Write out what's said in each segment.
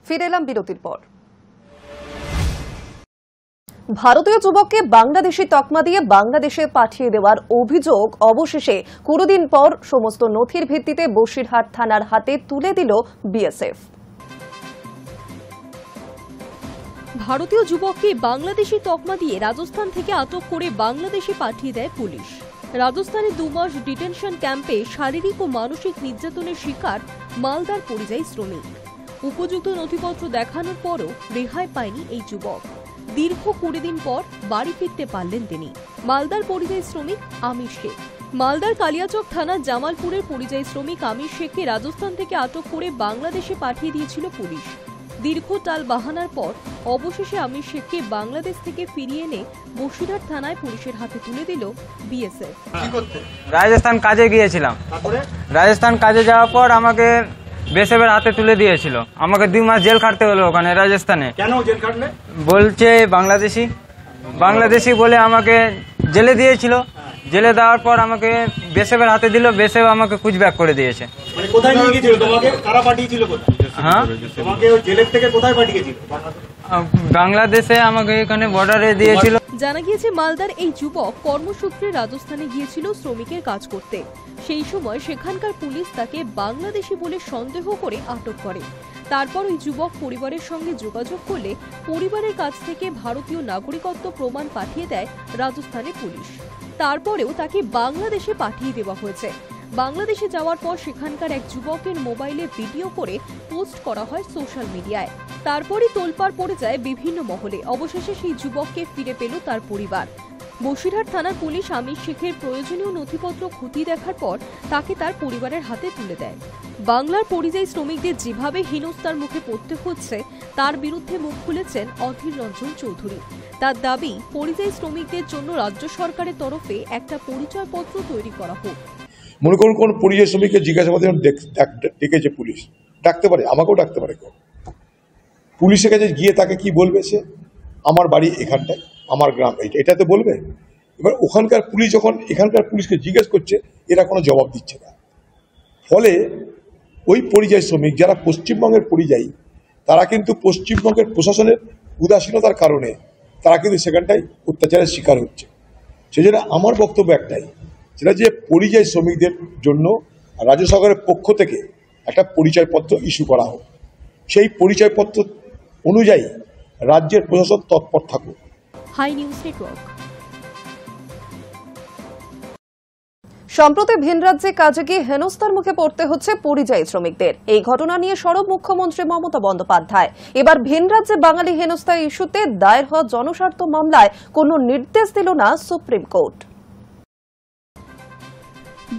ফিরে এলাম বিরতির পর। ভারতীয় যুবককে বাংলাদেশি তকমা দিয়ে বাংলাদেশে পাঠিয়ে দেওয়ার অভিযোগ অবশেষে 20 দিন পর সমস্ত নথির ভিত্তিতে বসিরহাট থানার হাতে তুলে দিল বিএসএফ। ভারতীয় যুবককে বাংলাদেশি তকমা দিয়ে রাজস্থান থেকে আটক করে বাংলাদেশে পাঠিয়ে দেয় পুলিশ। রাজস্থানে 2 মাস ডিটেনশন ক্যাম্পে শারীরিক ও মানসিক নির্যাতনের শিকার মালদার পরিযায়ী শ্রমিক। উপযুক্ত নথিপত্র দেখানোর পরও রেহাই পায়নি এই যুবক। দীর্ঘ 20 দিন পর বাড়ি ফিরতে পারলেন তিনি। মালদার পরিযায়ী শ্রমিক আমির শেখ। মালদার কালিয়াচক থানার জামালপুরের পরিযায়ী শ্রমিক আমির শেখকে রাজস্থান থেকে আটক করে বাংলাদেশে পাঠিয়ে দিয়েছিল পুলিশ। দীর্ঘ টাল বাহানার পর অবশেষে আমির শেখকে বাংলাদেশ থেকে ফিরিয়ে এনে বসিরহাট থানায় পুলিশের হাতে তুলে দিল বিএসএফ। রাজস্থান কাজে গিয়েছিলাম। রাজস্থান কাজে যাওয়ার পর আমাকে বিএসএফের হাতে তুলে দিয়েছিল। আমাকে 2 মাস জেল খাটতে হলো ওখানে রাজস্থানে। কেন জেল খাটলে? বলছে বাংলাদেশি বলে আমাকে জেলে দিয়েছিল। জেলে দেওয়ার পর আমাকে বিএসএফের হাতে দিল। বিএসএফ আমাকে কুচব্যাক করে দিয়েছে। মানে কোথায় নিয়ে গিয়েছিল তোমাকে? কারা পাঠিয়েছিল কোথায়? হ্যাঁ, তোমাকে ওই জেলের থেকে কোথায় পাঠিয়েছিল? বাংলাদেশে আমাকে এখানে বর্ডারে দিয়েছিল। জানা গিয়েছে মালদার এই যুবক কর্মসূত্রে রাজস্থানে গিয়েছিল শ্রমিকের কাজ করতে। সেই সময় সেখানকার পুলিশ তাকে বাংলাদেশি বলে সন্দেহ করে আটক করে। তারপর ওই যুবক পরিবারের সঙ্গে যোগাযোগ করলে পরিবারের কাছ থেকে ভারতীয় নাগরিকত্ব প্রমাণ পাঠিয়ে দেয় রাজস্থানের পুলিশ। তারপরেও তাকে বাংলাদেশে পাঠিয়ে দেওয়া হয়েছে। বাংলাদেশে যাওয়ার পর সেখানকার এক যুবকের মোবাইলে ভিডিও করে পোস্ট করা হয় সোশ্যাল মিডিয়ায়। তারপরই তোলপাড় পড়ে যায় বিভিন্ন মহলে। অবশেষে সেই যুবককে ফিরে পেল তার পরিবার। বসিরহাট থানার পুলিশ আমির শেখের প্রয়োজনীয় নথিপত্র খতিয়ে দেখার পর তাকে তার পরিবারের হাতে তুলে দেয়। বাংলার পরিযায়ী শ্রমিকদের যেভাবে হেনস্থার মুখে পড়তে হচ্ছে তার বিরুদ্ধে মুখ খুলেছেন অধীর রঞ্জন চৌধুরী। তার দাবি, পরিযায়ী শ্রমিকদের জন্য রাজ্য সরকারের তরফে একটা পরিচয়পত্র তৈরি করা হোক। মনে করুন কোন পরিযায়ী শ্রমিককে জিজ্ঞাসাবাদের জন্য ডেকেছে পুলিশ, ডাকতে পারে, আমাকেও ডাকতে পারে। পুলিশের কাছে গিয়ে তাকে কি বলবে? সে আমার বাড়ি এখানটায়, আমার গ্রাম এটাতে বলবে। এবার ওখানকার পুলিশ যখন এখানকার পুলিশকে জিজ্ঞেস করছে, এরা কোনো জবাব দিচ্ছে না। ফলে ওই পরিযায়ী শ্রমিক যারা পশ্চিমবঙ্গের পরিযায়ী, তারা কিন্তু পশ্চিমবঙ্গের প্রশাসনের উদাসীনতার কারণে তারা কিন্তু সেখানটায় অত্যাচারের শিকার হচ্ছে। সেই জন্য আমার বক্তব্য একটাই, সেটা যে পরিযায়ী শ্রমিকদের জন্য রাজ্য সরকারের পক্ষ থেকে একটা পরিচয়পত্র ইস্যু করা হোক। সেই পরিচয়পত্র অনুযায়ী রাজ্যের প্রশাসন তৎপর থাকুক। Hi news Network. সম্প্রতি ভিন রাজ্যে কাজে গিয়ে হেনস্থার মুখে পড়তে হচ্ছে পরিযায়ী শ্রমিকদের। এই ঘটনা নিয়ে সরব মুখ্যমন্ত্রী মমতা বন্দ্যোপাধ্যায়। এবার ভিন রাজ্যে বাঙালি হেনস্থা ইস্যুতে দায়ের হওয়া জনস্বার্থ মামলায় কোনো নির্দেশ দিল না সুপ্রিম কোর্ট।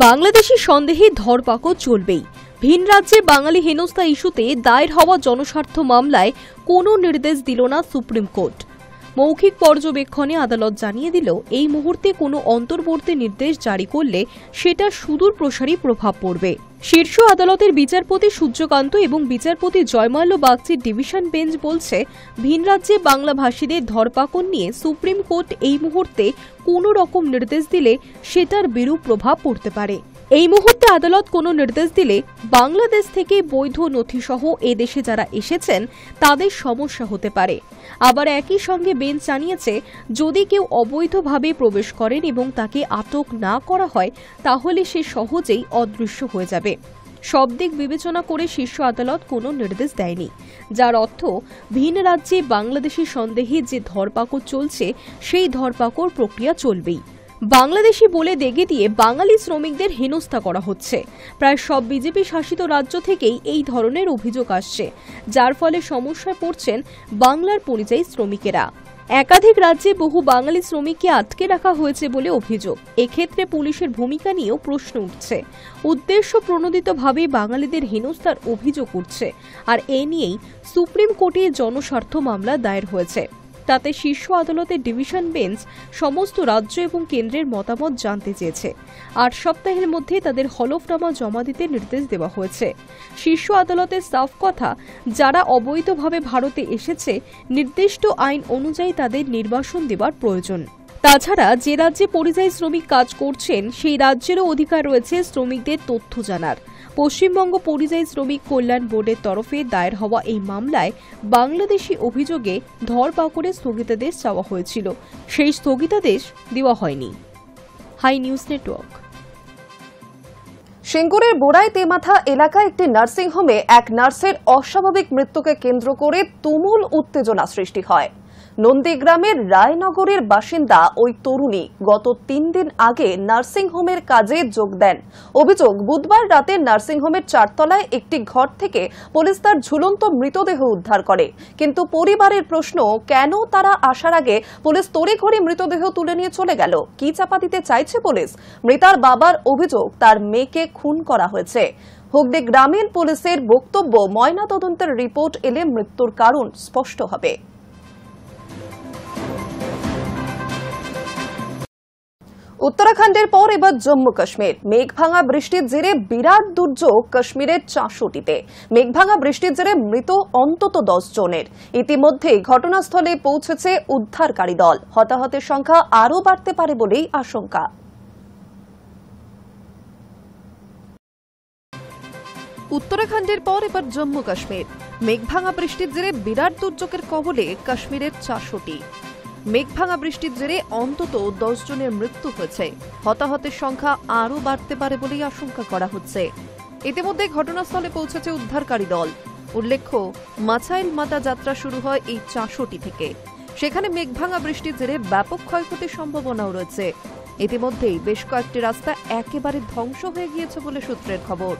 বাংলাদেশি সন্দেহে ধরপাকড় চলবেই। ভিন রাজ্যে বাঙালি হেনস্থা ইস্যুতে দায়ের হওয়া জনস্বার্থ মামলায় কোনো নির্দেশ দিল না সুপ্রিম কোর্ট। মৌখিক পর্যবেক্ষণে আদালত জানিয়ে দিল, এই মুহূর্তে কোনো অন্তর্বর্তী নির্দেশ জারি করলে সেটা সুদূর প্রসারী প্রভাব পড়বে। শীর্ষ আদালতের বিচারপতি সূর্যকান্ত এবং বিচারপতি জয়মাল্য বাগচির ডিভিশন বেঞ্চ বলছে, ভিন রাজ্যে বাংলাভাষীদের ধরপাকড় নিয়ে সুপ্রিম কোর্ট এই মুহূর্তে কোনো রকম নির্দেশ দিলে সেটার বিরূপ প্রভাব পড়তে পারে। এই মুহূর্তে আদালত কোনো নির্দেশ দিলে বাংলাদেশ থেকে বৈধ নথিসহ এদেশে যারা এসেছেন তাদের সমস্যা হতে পারে। আবার একই সঙ্গে বেঞ্চ জানিয়েছে, যদি কেউ অবৈধভাবে প্রবেশ করেন এবং তাকে আটক না করা হয় তাহলে সে সহজেই অদৃশ্য হয়ে যাবে। সব দিক বিবেচনা করে শীর্ষ আদালত কোনো নির্দেশ দেয়নি, যার অর্থ ভিন রাজ্যে বাংলাদেশি সন্দেহে যে ধরপাকড় চলছে সেই ধরপাকড় প্রক্রিয়া চলবেই। বাংলাদেশি বলে দেগে দিয়ে বাঙালি শ্রমিকদের হেনস্থা করা হচ্ছে। প্রায় সব বিজেপি শাসিত রাজ্য থেকেই এই ধরনের অভিযোগ আসছে, যার ফলে সমস্যায় পড়ছেন বাংলার পরিযায়ী শ্রমিকেরা। একাধিক রাজ্যে বহু বাঙালি শ্রমিককে আটকে রাখা হয়েছে বলে অভিযোগ। এক্ষেত্রে পুলিশের ভূমিকা নিয়েও প্রশ্ন উঠছে। উদ্দেশ্য প্রণোদিতভাবে বাঙালিদের হেনস্থার অভিযোগ উঠছে, আর এ নিয়েই সুপ্রিম কোর্টে জনস্বার্থ মামলা দায়ের হয়েছে। তাতে শীর্ষ আদালতের ডিভিশন বেঞ্চ সমস্ত রাজ্য এবং কেন্দ্রের মতামত জানতে চেয়েছে। 8 সপ্তাহের মধ্যে তাদের হলফনামা জমা দিতে নির্দেশ দেওয়া হয়েছে। শীর্ষ আদালতের সাফ কথা, যারা অবৈধভাবে ভারতে এসেছে নির্দিষ্ট আইন অনুযায়ী তাদের নির্বাসন দেওয়ার প্রয়োজন। তাছাড়া যে রাজ্যে পরিযায়ী শ্রমিক কাজ করছেন সেই রাজ্যেরও অধিকার রয়েছে শ্রমিকদের তথ্য জানার। পশ্চিমবঙ্গ পরিযায়ী শ্রমিক কল্যাণ বোর্ডের তরফে দায়ের হওয়া এই মামলায় বাংলাদেশি অভিযোগে ধরপাকড়ে স্থগিতাদেশ চাওয়া হয়েছিল, সেই স্থগিতাদেশ দেওয়া হয়নি। Hi news network. সিঙ্গুরের বোড়াই তেমাথা এলাকায় একটি নার্সিংহোমে এক নার্সের অস্বাভাবিক মৃত্যুকে কেন্দ্র করে তুমুল উত্তেজনা সৃষ্টি হয়। নন্দীগ্রামের রায়নগরের বাসিন্দা ওই তরুণী গত 3 দিন আগে নার্সিংহোমের কাজে যোগ দেন। অভিযোগ, বুধবার রাতে নার্সিংহোমের 4 তলায় একটি ঘর থেকে পুলিশ তার ঝুলন্ত মৃতদেহ উদ্ধার করে। কিন্তু পরিবারের প্রশ্ন, কেন তারা আসার আগে পুলিশ তড়িঘড়ি মৃতদেহ তুলে নিয়ে চলে গেল? কি চাপা দিতে চাইছে পুলিশ? মৃতার বাবার অভিযোগ, তার মেয়েকে খুন করা হয়েছে। হুগলি গ্রামীণ পুলিশের বক্তব্য, ময়নাতদন্তের রিপোর্ট এলে মৃত্যুর কারণ স্পষ্ট হবে। উত্তরাখণ্ডের পর এবার জম্মু কাশ্মীর। মেঘভাঙা বৃষ্টির জেরে বিরাট দুর্যোগ কাশ্মীরের 64তে। মেঘভাঙা বৃষ্টির জেরে মৃত অন্তত 10 জনের। ইতিমধ্যে ঘটনাস্থলে পৌঁছেছে উদ্ধারকারী দল। হতাহতের সংখ্যা আরও বাড়তে পারে বলেই আশঙ্কা। উত্তরাখণ্ডের পর এবার জম্মু কাশ্মীর। মেঘভাঙা বৃষ্টির জেরে বিরাট দুর্যোগের কবলে কাশ্মীরের 64। মেঘভাঙা বৃষ্টির জেরে অন্তত 10 জনের মৃত্যু হয়েছে। হতাহতের সংখ্যা আরও বাড়তে পারে বলেই আশঙ্কা করা হচ্ছে। ইতিমধ্যে ঘটনাস্থলে পৌঁছেছে উদ্ধারকারী দল। উল্লেখ্য, মাছাইল মাতা যাত্রা শুরু হয় এই 64 থেকে। সেখানে মেঘভাঙা বৃষ্টির জেরে ব্যাপক ক্ষয়ক্ষতির সম্ভাবনাও রয়েছে। ইতিমধ্যেই বেশ কয়েকটি রাস্তা একেবারে ধ্বংস হয়ে গিয়েছে বলে সূত্রের খবর।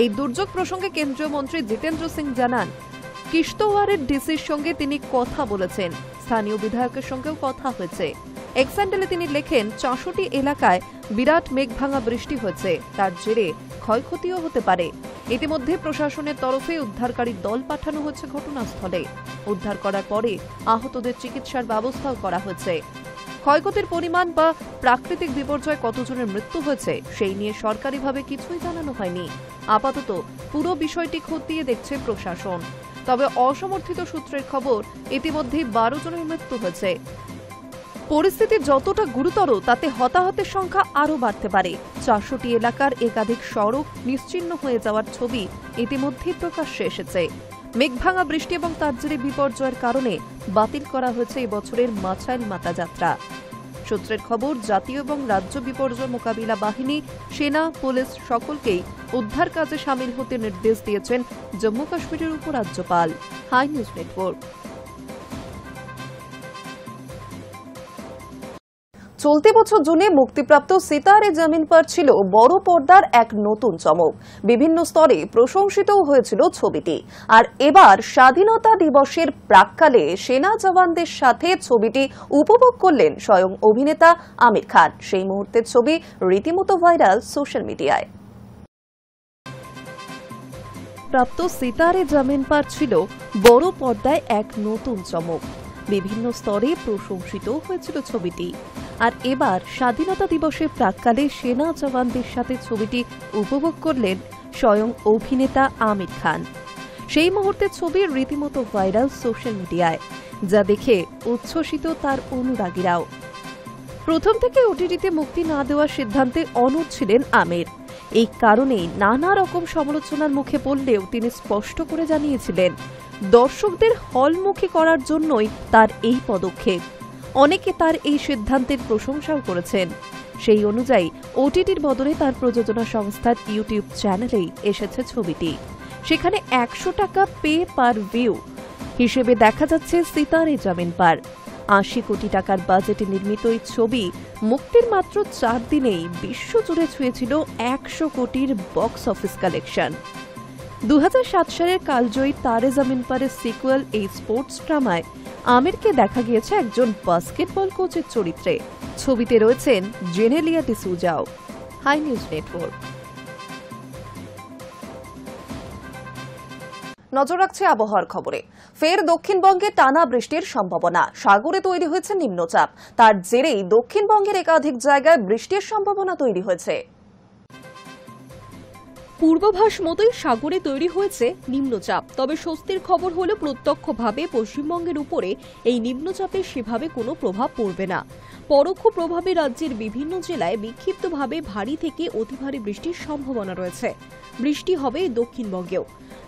এই দুর্যোগ প্রসঙ্গে কেন্দ্রীয় মন্ত্রী জিতেন্দ্র সিং জানান, কিশতওয়ারের ডিসির সঙ্গে তিনি কথা বলেছেন, স্থানীয় বিধায়কের সঙ্গেও কথা হয়েছে। এক্স হ্যান্ডেলে তিনি লেখেন, 64 এলাকায় বিরাট মেঘভাঙা বৃষ্টি হয়েছে, তার জেরে ক্ষয়ক্ষতিও হতে পারে। ইতিমধ্যে প্রশাসনের তরফে উদ্ধারকারী দল পাঠানো হয়েছে ঘটনাস্থলে। উদ্ধার করার পরে আহতদের চিকিৎসার ব্যবস্থাও করা হয়েছে। ক্ষয়ক্ষতির পরিমাণ বা প্রাকৃতিক বিপর্যয় কতজনের মৃত্যু হয়েছে সেই নিয়ে সরকারিভাবে কিছুই জানানো হয়নি। আপাতত পুরো বিষয়টি খতিয়ে দেখছে প্রশাসন। তবে অসমর্থিত সূত্রের খবর, ইতিমধ্যেই 12 জনের মৃত্যু হয়েছে। পরিস্থিতি যতটা গুরুতর, তাতে হতাহতের সংখ্যা আরও বাড়তে পারে। 64 এলাকার একাধিক সড়ক নিশ্চিহ্ন হয়ে যাওয়ার ছবি ইতিমধ্যেই প্রকাশ্যে এসেছে। মেঘভাঙা বৃষ্টি এবং তার জেরে বিপর্যয়ের কারণে বাতিল করা হয়েছে এবছরের মাছাইল মাতা যাত্রা। সূত্রের খবর, জাতীয় এবং রাজ্য বিপর্যয় মোকাবিলা বাহিনী, সেনা, পুলিশ সকলকেই উদ্ধার কাজে সামিল হতে নির্দেশ দিয়েছেন জম্মু কাশ্মীরের উপরাজ্যপাল। High news network. চলতি বছর জুনে মুক্তিপ্রাপ্ত সিতারে জমিন পার ছিল বড় পর্দার এক নতুন চমক। বিভিন্ন স্তরে প্রশংসিতও হয়েছিল ছবিটি। আর এবার স্বাধীনতা দিবসের প্রাক্কালে সেনা জওয়ানদের সাথে ছবিটি উপভোগ করলেন স্বয়ং অভিনেতা আমির খান। সেই মুহূর্তের ছবি রীতিমতো ভাইরাল সোশ্যাল মিডিয়ায়। প্রাপ্ত সিতারে জমিন পার ছিল বড় পর্দায় এক নতুন চমক। বিভিন্ন স্তরে প্রশংসিত হয়েছিল ছবিটি। আর এবার স্বাধীনতা দিবসের প্রাক্কালে সেনা জওয়ানদের সাথে ছবিটি উপভোগ করলেন স্বয়ং অভিনেতা আমির খান। সেই মুহূর্তে ছবি রীতিমতো ভাইরাল সোশ্যাল মিডিয়ায়, যা দেখে উচ্ছ্বসিত তার অনুরাগীরাও। প্রথম থেকে ওটিটিতে মুক্তি না দেওয়ার সিদ্ধান্তে অনড় ছিলেন আমির। এই কারণেই নানা রকম সমালোচনার মুখে পড়লেও তিনি স্পষ্ট করে জানিয়েছিলেন, দর্শকদের হলমুখী করার জন্যই তার এই পদক্ষেপ। অনেকে তার এই সিদ্ধান্তের প্রশংসাও করেছেন। সেই অনুযায়ী ওটিটির বদলে তার প্রযোজনা সংস্থার ইউটিউব চ্যানেলেই এসেছে ছবিটি। সেখানে 100 টাকা পে পার ভিউ হিসেবে দেখা যাচ্ছে সিতারে জমিন পার। 80 কোটি টাকার বাজেটে নির্মিত এই ছবি মুক্তির মাত্র 4 দিনেই বিশ্বজুড়ে ছুঁয়েছিল 100 কোটির বক্স অফিস কালেকশন। 2007 সালের কালজয়ী তারে জমিন পারের সিকুয়েল এই স্পোর্টস ড্রামায় আমিরকে দেখা গিয়েছে একজন বাস্কেটবল কোচের চরিত্রে। ছবিতে রয়েছেন জেনেলিয়া ডিসুজাও। Hi news network. নজর রাখছে আবহাওয়ার খবরে। ফের দক্ষিণবঙ্গে টানা বৃষ্টির সম্ভাবনা। সাগরে তৈরি হয়েছে নিম্নচাপ। তার জেরেই দক্ষিণবঙ্গের একাধিক জায়গায় বৃষ্টির সম্ভাবনা তৈরি হয়েছে। পূর্বাভাস মতোই সাগরে তৈরি হয়েছে নিম্নচাপ। তবে স্বস্তির খবর হলো প্রত্যক্ষভাবে পশ্চিমবঙ্গের উপরে এই নিম্নচাপের সেভাবে কোনো প্রভাব পড়বে না। পরোক্ষ প্রভাবে রাজ্যের বিভিন্ন জেলায় বিক্ষিপ্তভাবে ভারী থেকে অতি ভারী বৃষ্টির সম্ভাবনা রয়েছে। বৃষ্টি হবে দক্ষিণবঙ্গেও।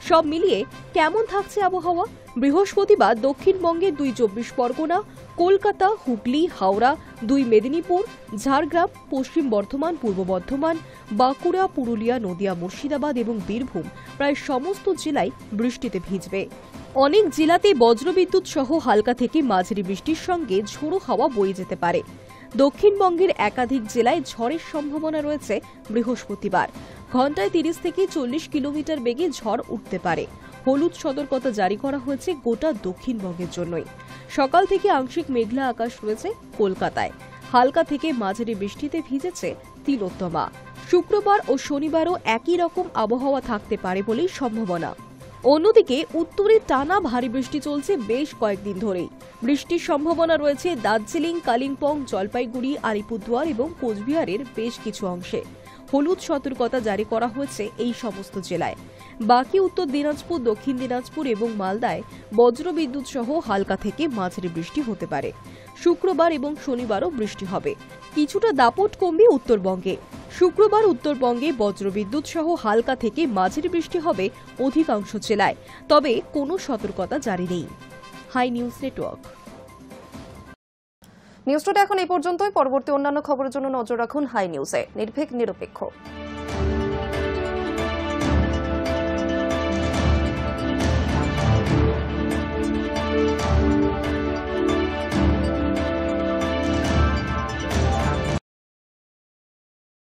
সব মিলিয়ে কেমন থাকছে আবহাওয়া? বৃহস্পতিবার দক্ষিণবঙ্গের 2 24 পরগনা, কলকাতা, হুগলি, হাওড়া, 2 মেদিনীপুর, ঝাড়গ্রাম, পশ্চিম বর্ধমান, পূর্ব বর্ধমান, বাঁকুড়া, পুরুলিয়া, নদিয়া, মুর্শিদাবাদ এবং বীরভূম প্রায় সমস্ত জেলায় বৃষ্টিতে ভিজবে। অনেক জেলাতে বজ্রবিদ্যুৎ সহ হালকা থেকে মাঝারি বৃষ্টির সঙ্গে ঝোড়ো হাওয়া বয়ে যেতে পারে। দক্ষিণবঙ্গের একাধিক জেলায় ঝড়ের সম্ভাবনা রয়েছে বৃহস্পতিবার। ঘণ্টায় 30 থেকে 40 কিলোমিটার বেগে ঝড় উঠতে পারে। হলুদ সতর্কতা জারি করা হয়েছে গোটা দক্ষিণবঙ্গের জন্যই। সকাল থেকে আংশিক মেঘলা আকাশ রয়েছে কলকাতায়। হালকা থেকে মাঝারি বৃষ্টিতে ভিজেছে তিলোত্তমা। শুক্রবার ও শনিবারও একই রকম আবহাওয়া থাকতে পারে বলেই সম্ভাবনা। অন্যদিকে উত্তরে টানা ভারী বৃষ্টি চলছে বেশ কয়েকদিন ধরেই। বৃষ্টির সম্ভাবনা রয়েছে দার্জিলিং, কালিম্পং, জলপাইগুড়ি, আলিপুরদুয়ার এবং কোচবিহারের বেশ কিছু অংশে। হলুদ সতর্কতা জারি করা হয়েছে এই সমস্ত জেলায়। বাকি উত্তর দিনাজপুর, দক্ষিণ দিনাজপুর এবং মালদায় বজ্রবিদ্যুৎ সহ হালকা থেকে মাঝারি বৃষ্টি হতে পারে। শুক্রবার এবং শনিবারও বৃষ্টি হবে। কিছুটা দাপট কমবে উত্তরবঙ্গে। শুক্রবার উত্তরবঙ্গে বজ্রবিদ্যুৎ সহ হালকা থেকে মাঝারি বৃষ্টি হবে অধিকাংশ জেলায়, তবে কোনো সতর্কতা জারি নেই। Hi news Network. News Today এখন এই পর্যন্তই। পরবর্তী অন্যান্য খবরের জন্য নজর রাখুন হাই নিউজে। নির্ভীক, নিরপেক্ষ।